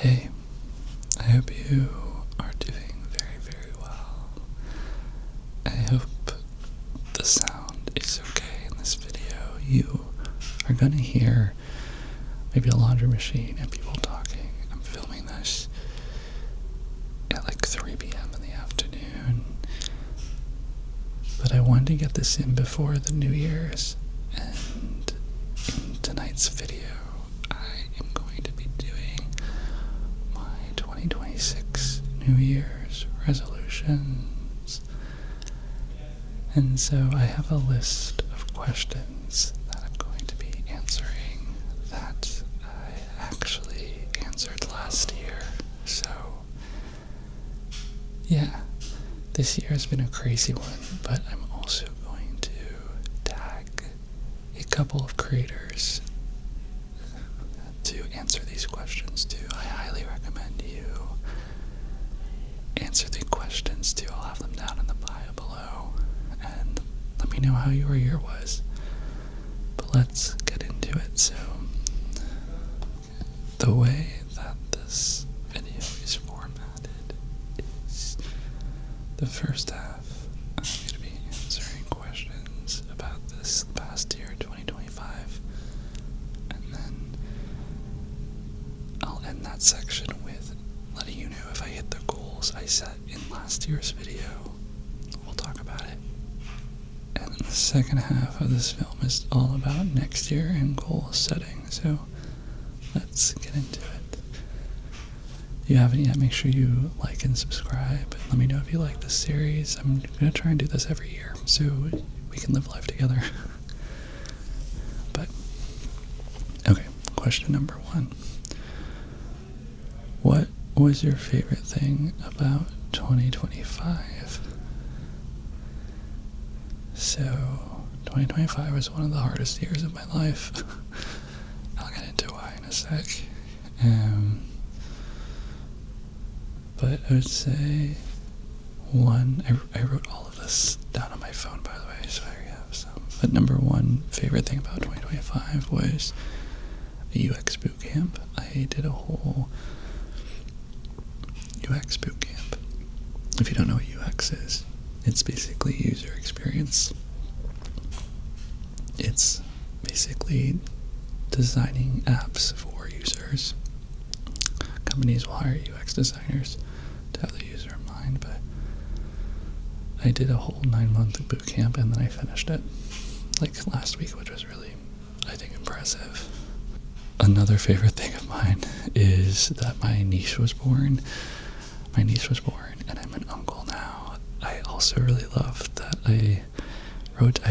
Hey, I hope you are doing very, very well. I hope the sound is okay in this video. You are gonna hear maybe a laundry machine and people talking. I'm filming this at like 3 p.m. in the afternoon, but I wanted to get this in before the New Year's, and in tonight's video I am going to be doing my 2026 New Year's resolutions. And so I have a list of questions that I'm going to be answering that I actually answered last year. So yeah, this year has been a crazy one, but I'm also going to tag a couple of creators to answer these questions to. I highly recommend you answer the questions too. I'll have them down in the bio below, and let me know how your year was. But let's get into it. So, the way that this video is formatted is the first half I'm going to be answering questions about this past year, 2025, and then I'll end that section with letting you know if I hit the goals I set in last year's video. We'll talk about it. And then the second half of this film is all about next year and goal setting. So let's get into it. If you haven't yet, make sure you like and subscribe. Let me know if you like this series. I'm going to try and do this every year so we can live life together. But, okay, question number 1. What was your favorite thing about 2025? So, 2025 was one of the hardest years of my life. I'll get into why in a sec. But I would say one, I wrote all of this down on my phone, by the way, so I have some. But number 1 favorite thing about 2025 was a UX bootcamp. I did a whole UX bootcamp. If you don't know what UX is, it's basically user experience. It's basically designing apps for users. Companies will hire UX designers to have the user in mind, but I did a whole 9-month bootcamp and then I finished it like last week, which was really, I think, impressive. Another favorite thing of mine is that my niece was born. My niece was born and I'm an uncle now. I also really loved that I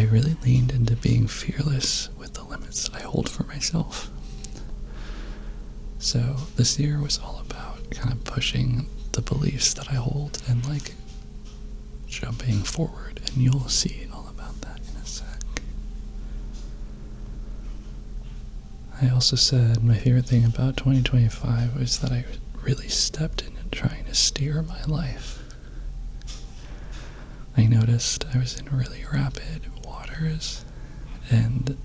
really leaned into being fearless with the limits I hold for myself. So this year was all about kind of pushing the beliefs that I hold and like jumping forward, and you'll see all about that in a sec. I also said my favorite thing about 2025 was that I really stepped into trying to steer my life. I noticed I was in really rapid waters and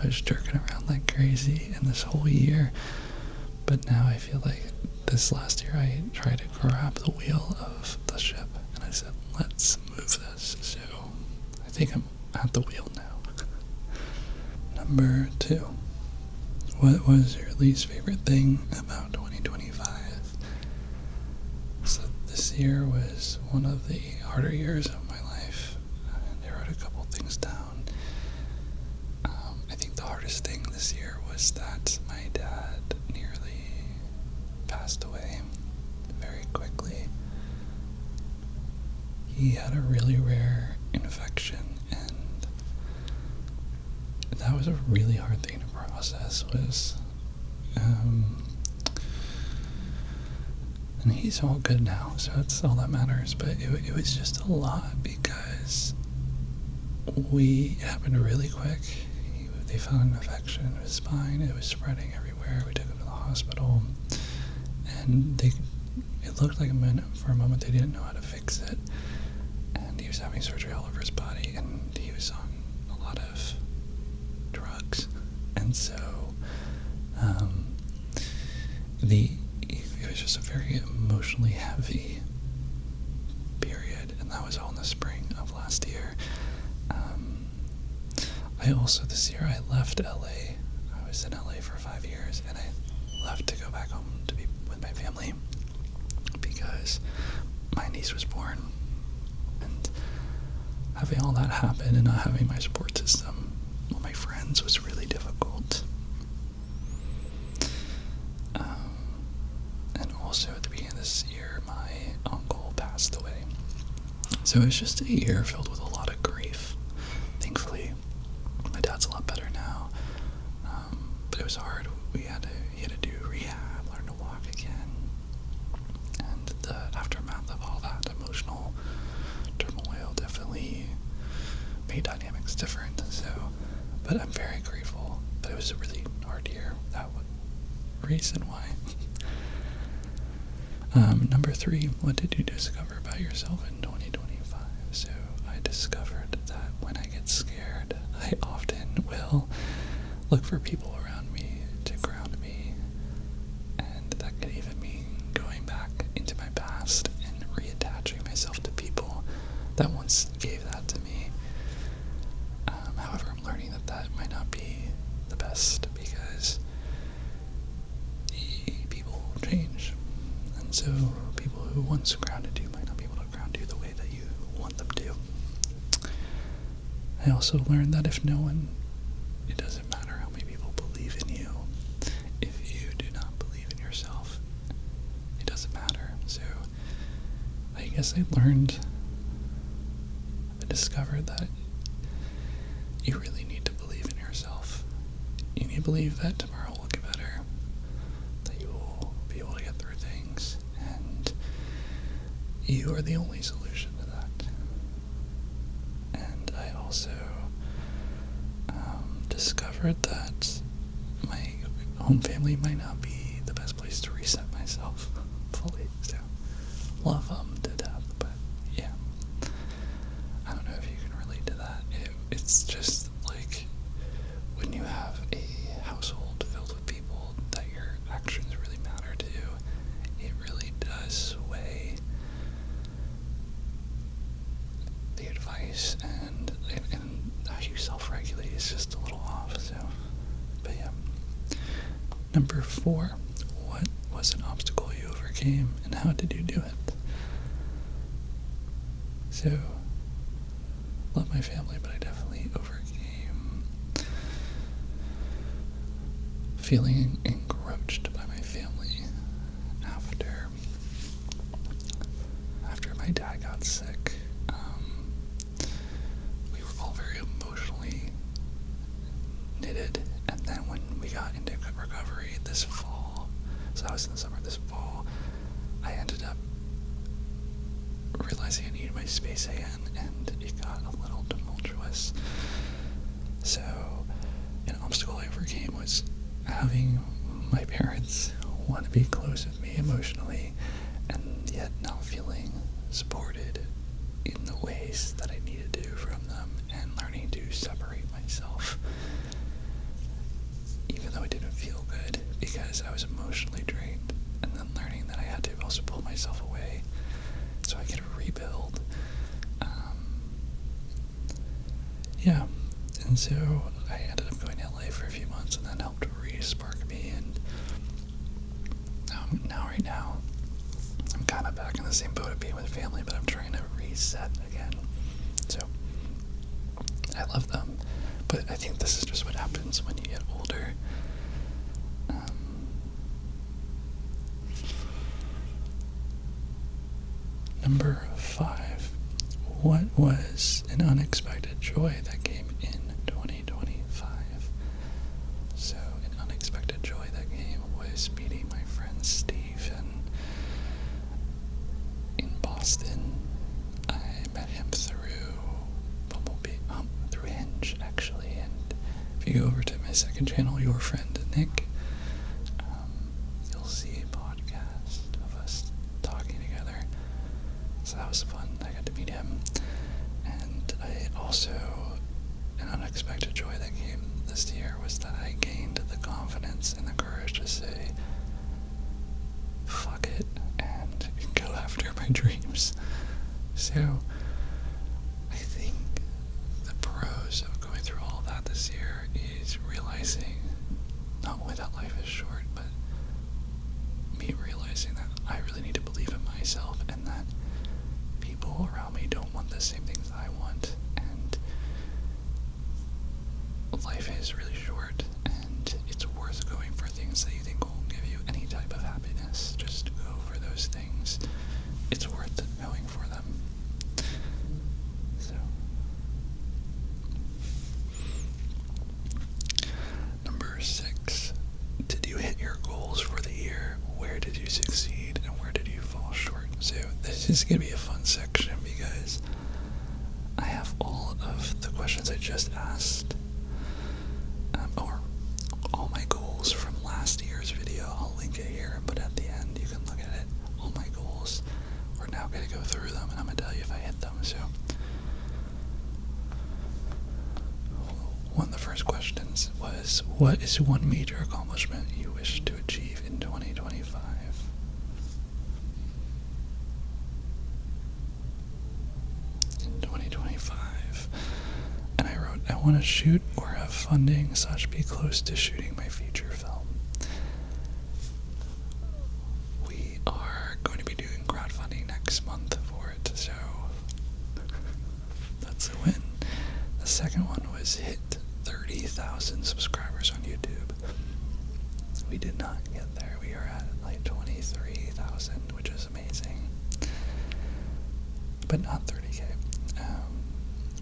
I was jerking around like crazy in this whole year, but now I feel like this last year I tried to grab the wheel of the ship and I said, let's move this. So I think I'm at the wheel now. Number 2. What was your least favorite thing about 2025? So this year was one of the harder years of my life. I wrote a couple things down. I think the hardest thing this year was that my dad nearly passed away very quickly. He had a really rare infection, and that was a really hard thing to process. And he's all good now, so that's all that matters. But it was just a lot because it happened really quick. They found an infection in his spine. It was spreading everywhere. We took him to the hospital, and it looked like for a moment they didn't know how to fix it. And he was having surgery all over his body, and he was on a lot of drugs. And so it was just a very emotionally heavy period, and that was all in the spring of last year. I also, this year, I left LA. I was in LA for 5 years, and I left to go back home to be with my family because my niece was born. And having all that happen and not having my support system, well, my friends, was really difficult. And also at the beginning of this year, my uncle passed away. So it was just a year filled with a lot of grief. Thankfully, my dad's a lot better now. But it was hard. He had to do rehab, learn to walk again. And the aftermath of all that emotional turmoil definitely made dynamics different. But I'm very grateful. But it was a really hard year. That was the reason why. Number 3, what did you discover about yourself in 2025? So I discovered that when I get scared, I often will look for people around me to ground me, and that could even mean going back into my past and reattaching myself to people that once gave that to me. However, I'm learning that might not be the best because people change. And so people who once grounded you might not be able to ground you the way that you want them to. I also learned that it doesn't matter how many people believe in you. If you do not believe in yourself, it doesn't matter. So I guess I discovered that you really need to believe in yourself. You need to believe that tomorrow will get better, that you will be able to get through things, and you are the only solution to that. And I also discovered that my home family might not be the best place to reset myself fully. So, love them to death, but yeah. I don't know if you can relate to that. It's just like when you have a household filled with people that your actions really matter to, it really does sway the advice, and how you self-regulate is just a little off. So, but yeah. Number 4, what was an obstacle you overcame, and how did you do it? So, love my family, but I definitely overcame feeling encroached by my family after my dad got sick. We were all very emotionally knitted, and then when we got into recovery this fall, so I was in the summer, this fall, I ended up realizing I needed my space again, and it got a little tumultuous. So an obstacle I overcame was having my parents want to be close with me emotionally, and yet not feeling supported in the ways that I needed to from them, and learning to separate myself, even though it didn't feel good because I was emotionally drained, and then learning that I had to also pull myself away so I could rebuild. Yeah, and so I ended up going to LA for a few months, and that helped re-spark me, and right now, I'm kind of back in the same boat of being with family, but I'm trying to reset again. So, I love them, but I think this is just what happens when you get older. Number 5, what was an unexpected joy that came in 2025? So, an unexpected joy that came was meeting my friend Steve in Boston. I met him through through Hinge, actually, and if you go over to my second channel, Your Friend Nick, you'll see a podcast of us talking together. So that was fun. I got to meet him. And an unexpected joy that came this year was that I gained the confidence and the courage to say, fuck rocket and go after my dreams. So I think the pros of going through all that this year is realizing not only that life is short, but me realizing that I really need to believe in myself and that people around me don't want the same things I want, and life is really short and it's worth going for things that you think will give you any type of happiness. Just go for those things. It's worth going for them. So, number 6. Did you hit your goals for the year? Where did you succeed and where did you fall short? So this is going to be a fun section because I have all of the questions I just asked, or all my goals from last year's video. I'll link it here and put it at the end. You can look at it. All my goals. We're now going to go through them and I'm going to tell you if I hit them. So one of the first questions was, what is one major accomplishment you wish to achieve in 2025? In 2025. And I wrote, I want to shoot or have funding / be close to shooting my feature film. We are going to be doing crowdfunding next month for it, so that's a win. The second one was hit 30,000 subscribers on YouTube. We did not get there. We are at like 23,000, which is amazing. But not 30K.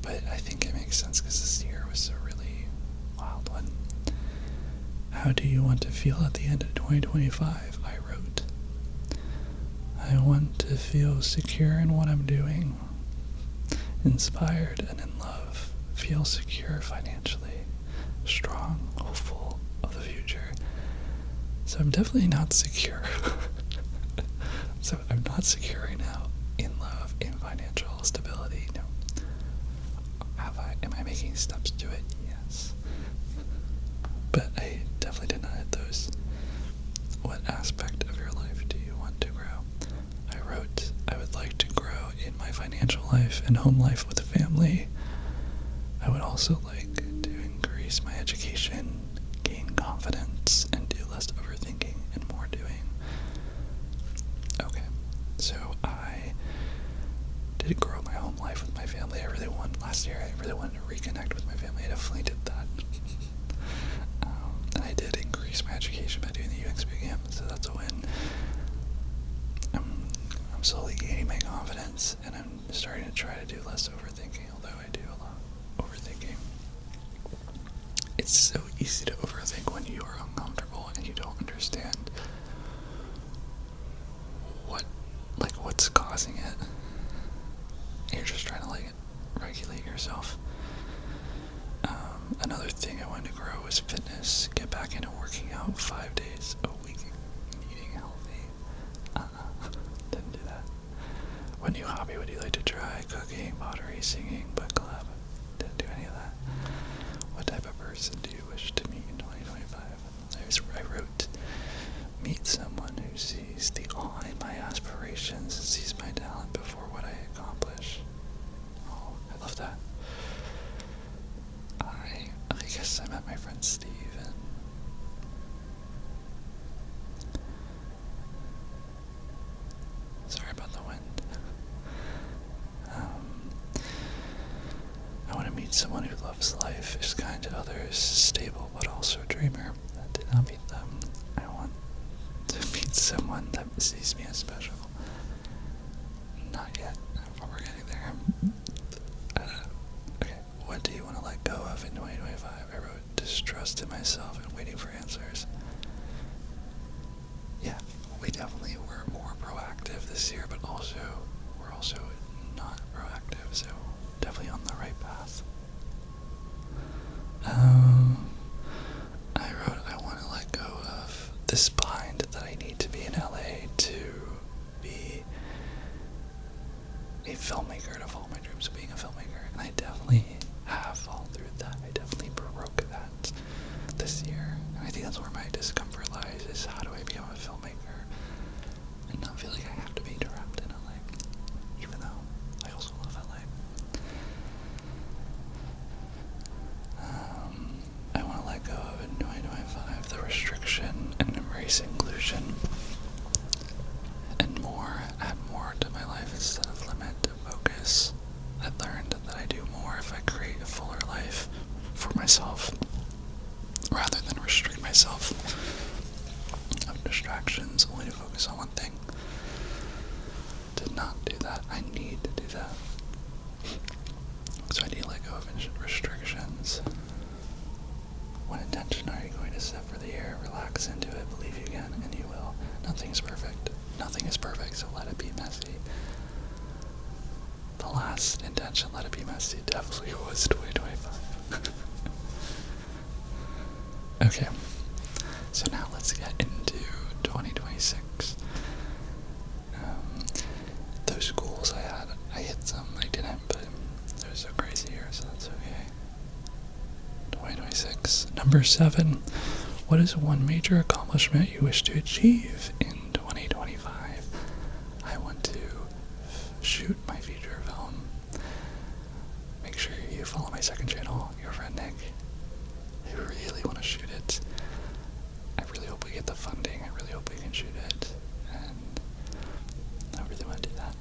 But I think it makes sense because this year was a really wild one. How do you want to feel at the end of 2025? I wrote, I want to feel secure in what I'm doing, inspired and in love, feel secure financially, strong, hopeful of the future. So I'm definitely not secure. So I'm not secure right now in love, in financial stability. No. Am I making steps to it? Yes. But I definitely did not hit those. What aspect of your life do you want to grow? I wrote, I would like to grow in my financial life and home life with family. I would also like to increase my education, gain confidence, and do less overthinking and more doing. Okay, so I did grow my home life with my family. Last year I really wanted to reconnect with my family. I definitely did that. And I did increase my education by doing the UX exam, so that's a win. I'm slowly gaining my confidence, and I'm starting to try to do less overthinking, although I do a lot of overthinking. It's so easy to overthink when you are uncomfortable and you don't understand what's causing it. You're just trying to regulate yourself. Another thing I wanted to grow was fitness. Get back into working out 5 days a week and eating healthy. Didn't do that. What new hobby would you like to try? Cooking, pottery, singing, book club? Didn't do any of that. What type of person do you wish to meet in 2025? I wrote, meet someone who sees the awe in my aspirations and sees my talent before what I accomplish. Oh, I love that. I guess I met my friend Steve, and sorry about the wind. I want to meet someone who loves life, is kind to others, stable but also a dreamer. I did not meet them. I want to meet someone that sees me as special. Not yet, but we're getting there. Okay, what do you want to let go of in 2025? I wrote distrust in myself and waiting for answers. Yeah, we definitely were more proactive this year, but we're also not proactive, so definitely on the right path. I wrote, I want to let go of this bind that I need to be in LA to be a filmmaker, to follow my dreams of being a filmmaker, and I definitely have fallen through that. I definitely broke that this year, and I think that's where my discomfort lies, is how do I become a filmmaker? And so let it be messy. The last intention, let it be messy, definitely was 2025. Okay, so now let's get into 2026. Those goals I had, I hit some, I didn't, but it was a crazy year, so that's okay. 2026. Number 7. What is one major accomplishment you wish to achieve in 2025? I want to shoot my feature film. Make sure you follow my second channel, your friend Nick. I really want to shoot it. I really hope we get the funding. I really hope we can shoot it. And I really want to do that.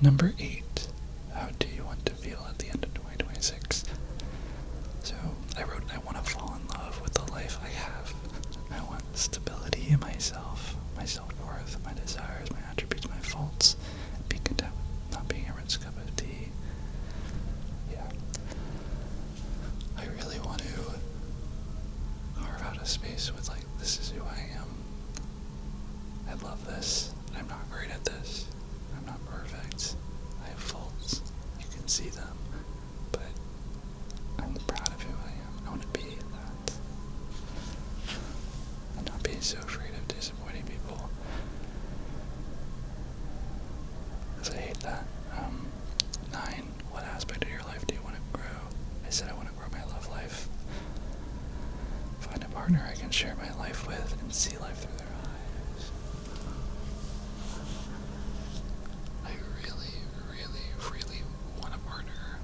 Number 8. How do you want to feel at the end of 2026? So I wrote, I want to fall in love with the life I have. I want stability in myself, my self-worth, my desires, my attributes, my faults, and be content with not being everyone's cup of tea. Yeah. I really want to carve out a space with, like, this is who I am. I love this. I'm not great at this. I'm not perfect. I have faults. You can see them. But I'm proud of who I am. I want to be that. And not be so afraid of disappointing people. Because I hate that. 9. What aspect of your life do you want to grow? I said I want to grow my love life. Find a partner I can share my life with and see life through their eyes. I really, really, really want a partner.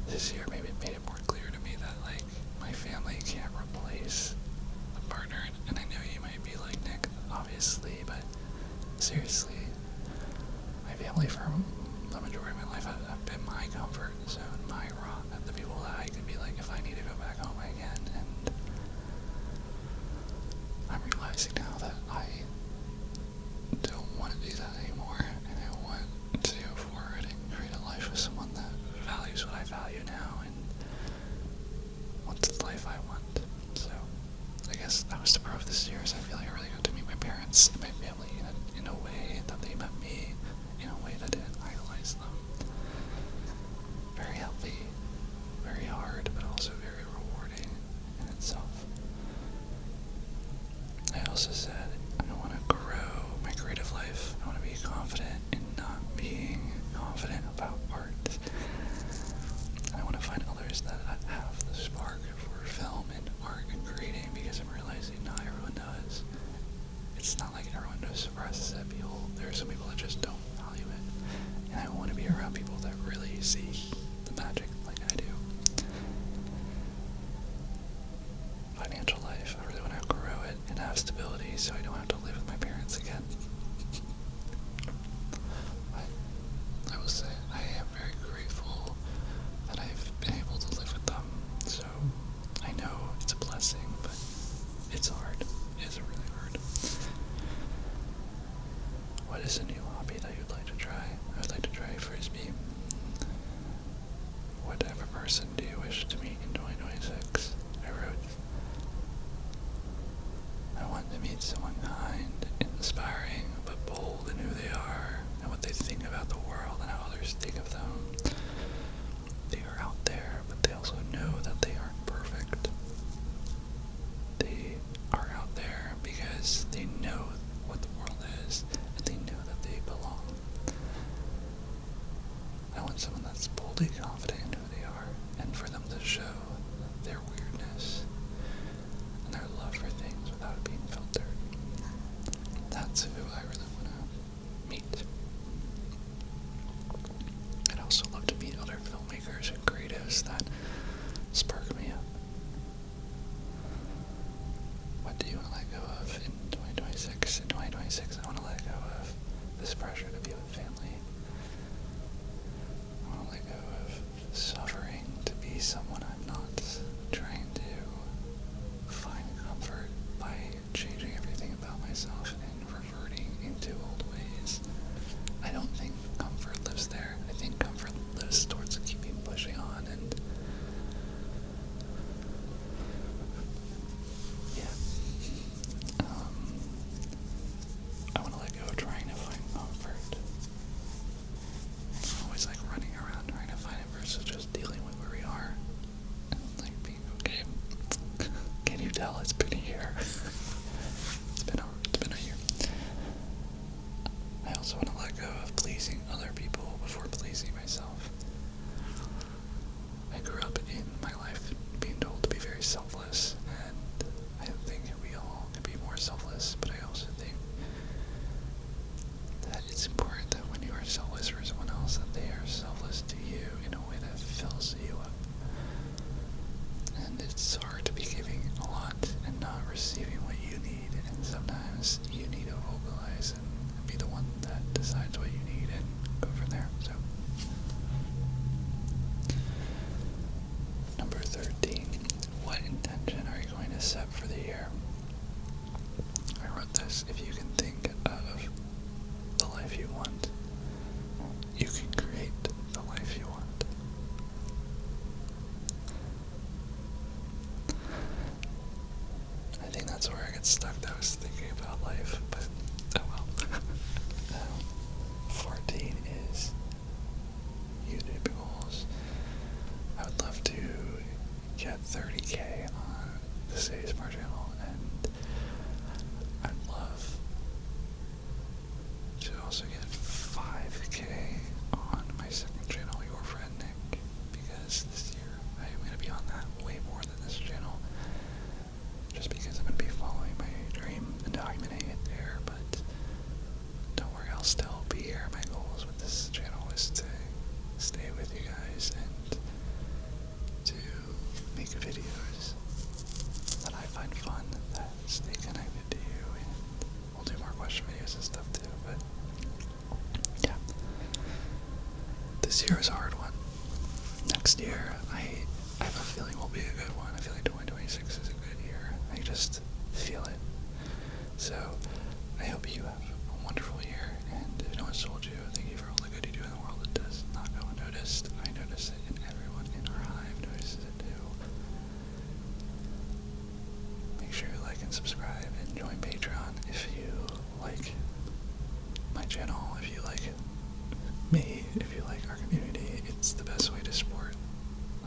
This year maybe made it more clear to me that, like, my family can't replace a partner. And I know you might be like, Nick, obviously, but seriously, my family for the majority of my life have been my comfort zone, my rock, the people that I could be like, if I need to go back home, I can. And I'm realizing now that I don't want to do that anymore, and I want to go forward and create a life with someone that values what I value now and wants the life I want. So I guess that was the pro of this year, is I feel like I really got to meet my parents and my family in a way that they met me, in a way that didn't idolize them. Very healthy, very hard, but also very rewarding in itself. I also said I want to grow my creative life. I want to be confident in not being confident about art. I want to find others that have the spark for film and art and creating, because I'm realizing not everyone does. It's not like everyone just suppresses it. There are some people that just don't value it. And I want to be around people that really see the magic like I do. Financial life, I really want to grow it and have stability so I don't have to live with my parents again. I will say I am very grateful that I've been able to live with them. So I know it's a blessing, but it's hard. It's really hard. What is a new hobby that you'd like to try? I would like to try Frisbee. What type of person do you wish to meet in 2026? I wrote, I want to meet someone kind, inspiring, but bold in who they are and what they think about the world and how others think of them. They are out there, but they also know that they aren't perfect. They are out there because they know what the world is, and they know that they belong. I want someone that's boldly confident in who they are, and for them to show their weirdness and their love for things without it being filtered. That's who I really want to meet. I'd also love to meet other filmmakers and creatives that spark me up. What do you want to let go of in 2026? In 2026, I want to let go of this pressure to be with family. I want to let go of suffering to be someone I'm not. Trying to find comfort by changing everything about myself and reverting into old ways. I don't think comfort lives there. I think comfort lives towards keeping pushing on, and yeah. I want to let also want to let go of pleasing other people before pleasing myself. I grew up in my life being told to be very selfless, and I think we all can be more selfless, but I also think that it's important that when you are selfless for someone else, that they are selfless to you in a way that fills you up. And it's hard to be giving a lot and not receiving what you need, and sometimes you need to vocalize and be the one that decides what you need and go from there. So, number 13, what intention are you going to set for the year? I wrote this: if you can think of the life you want, you can create the life you want. I think that's where I get stuck. I was thinking about life, but oh well. 14 is YouTube goals. I would love to get 30K on this ASMR channel, and I'd love to also get 5K on my second channel, Your Friend Nick, because this year I am going to be on that way more than this channel, just because I'm going to be following my dream and documenting it there. But don't worry, I'll still be here. My goals with this channel is to stay with you guys and to make videos that I find fun, that stay connected to you, and we'll do more question videos and stuff too. But yeah, this year is a hard one. Next year, I have a feeling will be a good one. I feel like 2026 is a good year. I just feel it. So I hope you have a wonderful year, and if no one's told you, thank you for all the good you do in the world. It does not go unnoticed. I notice it, and everyone in our hive notices it too. Make sure you like and subscribe and join Patreon if you like my channel, if you like me, if you like our community. It's the best way to support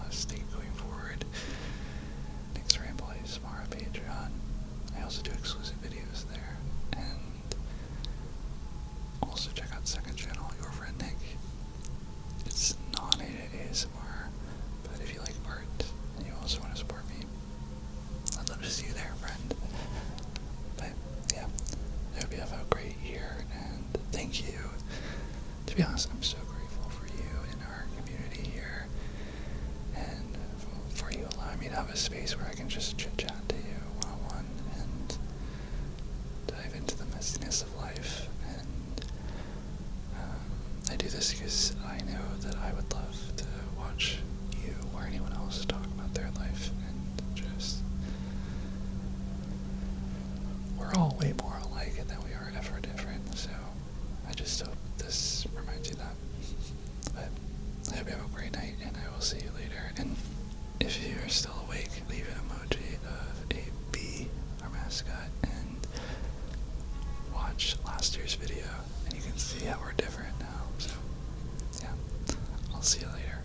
us going forward. Asmrramble on Patreon. I also do exclusive videos there, and also check out second channel, Your Friend Nick. It's non-native ASMR, but if you like art and you also want to support me, I'd love to see you there, friend. But yeah, I hope you have a great year, and thank you. To be honest, I'm so grateful for you and our community here, and for you allowing me to have a space where I can just chit-chat to you one-on-one and dive into the messiness of life. And I do this because I know that I would love to watch you or anyone else talk about their life, and just, we're all way more alike than we are ever different, so I just hope this reminds you that. But I hope you have a great night, and I will see you later. And if you're still awake, leave an emoji of a bee, our mascot, and watch last year's video, and you can see how we're different now. So yeah, I'll see you later.